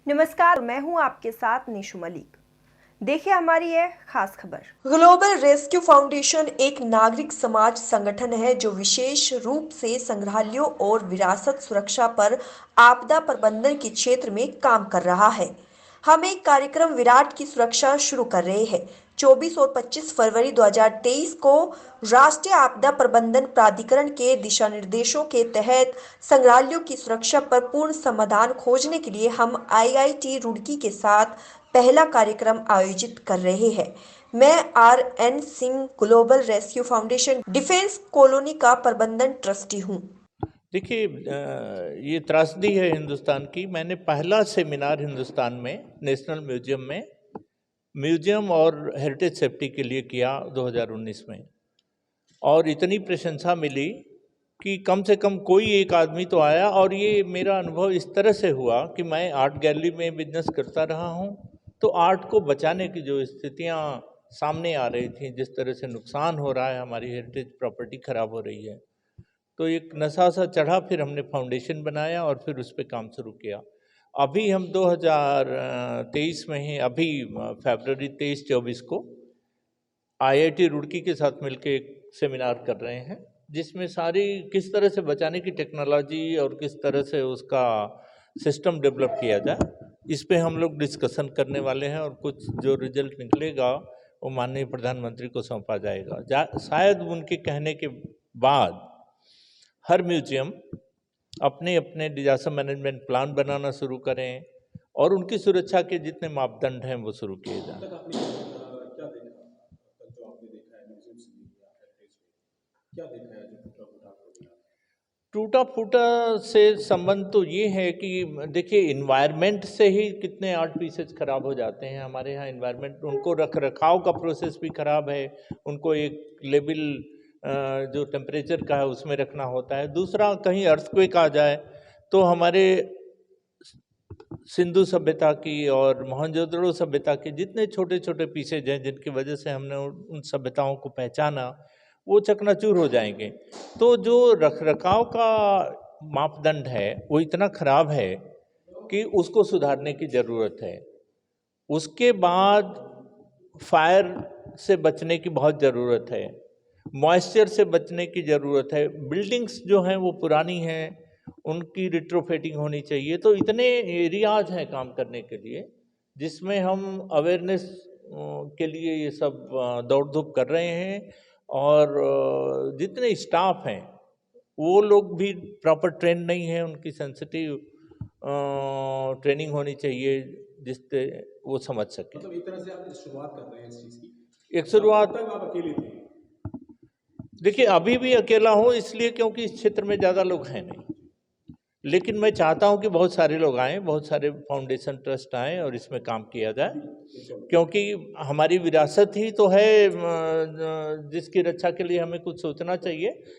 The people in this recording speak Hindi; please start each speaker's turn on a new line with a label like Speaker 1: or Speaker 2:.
Speaker 1: नमस्कार, मैं हूं आपके साथ निशु मलिक। देखिए हमारी यह खास खबर।
Speaker 2: ग्लोबल रेस्क्यू फाउंडेशन एक नागरिक समाज संगठन है जो विशेष रूप से संग्रहालयों और विरासत सुरक्षा पर आपदा प्रबंधन के क्षेत्र में काम कर रहा है। हम एक कार्यक्रम विराट की सुरक्षा शुरू कर रहे हैं। 24 और 25 फरवरी 2023 को राष्ट्रीय आपदा प्रबंधन प्राधिकरण के दिशा निर्देशों के तहत संग्रहालयों की सुरक्षा पर पूर्ण समाधान खोजने के लिए हम IIT रुड़की के साथ पहला कार्यक्रम आयोजित कर रहे हैं। मैं RN Singh global rescue foundation defence colony का प्रबंधन ट्रस्टी हूँ।
Speaker 3: देखिए, ये त्रासदी है हिंदुस्तान की। मैंने पहला सेमिनार हिंदुस्तान में नेशनल म्यूजियम में म्यूजियम और हेरिटेज सेफ्टी के लिए किया 2019 में, और इतनी प्रशंसा मिली कि कम से कम कोई एक आदमी तो आया। और ये मेरा अनुभव इस तरह से हुआ कि मैं आर्ट गैलरी में बिजनेस करता रहा हूँ, तो आर्ट को बचाने की जो स्थितियाँ सामने आ रही थी, जिस तरह से नुकसान हो रहा है, हमारी हेरिटेज प्रॉपर्टी खराब हो रही है, तो एक नशा सा चढ़ा। फिर हमने फाउंडेशन बनाया और फिर उस पर काम शुरू किया। अभी हम 2023 में ही, अभी फरवरी 23-24 को IIT रुड़की के साथ मिलकर एक सेमिनार कर रहे हैं, जिसमें सारी किस तरह से बचाने की टेक्नोलॉजी और किस तरह से उसका सिस्टम डेवलप किया जाए, इस पे हम लोग डिस्कशन करने वाले हैं। और कुछ जो रिजल्ट निकलेगा वो माननीय प्रधानमंत्री को सौंपा जाएगा। शायद उनके कहने के बाद हर म्यूजियम अपने अपने डिजास्टर मैनेजमेंट प्लान बनाना शुरू करें और उनकी सुरक्षा के जितने मापदंड हैं वो शुरू किए जाएं।
Speaker 4: क्या देखा अब तक जो आपने देखा है म्यूजियम से या हेरिटेज में, क्या देखा है जो टूटा फूटा आपको मिला?
Speaker 3: टूटा फूटा से संबंध तो ये है कि देखिए, इन्वायरमेंट से ही कितने आर्ट पीसेज खराब हो जाते हैं हमारे यहाँ। इन्वायरमेंट, उनको रख रखाव का प्रोसेस भी खराब है, उनको एक लेवल जो टेम्परेचर का है उसमें रखना होता है। दूसरा, कहीं अर्थक्वेक आ जाए तो हमारे सिंधु सभ्यता की और मोहनजोदड़ो सभ्यता के जितने छोटे छोटे पीसेज हैं जिनकी वजह से हमने उन सभ्यताओं को पहचाना, वो चकनाचूर हो जाएंगे। तो जो रखरखाव का मापदंड है वो इतना खराब है कि उसको सुधारने की ज़रूरत है। उसके बाद फायर से बचने की बहुत ज़रूरत है, मॉइस्चर से बचने की ज़रूरत है। बिल्डिंग्स जो हैं वो पुरानी हैं, उनकी रिट्रोफिटिंग होनी चाहिए। तो इतने एरियाज हैं काम करने के लिए, जिसमें हम अवेयरनेस के लिए ये सब दौड़ धूप कर रहे हैं। और जितने स्टाफ हैं वो लोग भी प्रॉपर ट्रेन नहीं है, उनकी सेंसिटिव ट्रेनिंग होनी चाहिए जिससे वो समझ सके।
Speaker 4: मतलब एक तरह से आप शुरुआत कर रहे हैं इस चीज़ की।
Speaker 3: एक शुरुआत,
Speaker 4: तब आप अकेले थे?
Speaker 3: देखिए अभी भी अकेला हूँ इसलिए क्योंकि इस क्षेत्र में ज़्यादा लोग हैं नहीं, लेकिन मैं चाहता हूँ कि बहुत सारे लोग आएँ, बहुत सारे फाउंडेशन ट्रस्ट आएँ और इसमें काम किया जाए, क्योंकि हमारी विरासत ही तो है जिसकी रक्षा के लिए हमें कुछ सोचना चाहिए।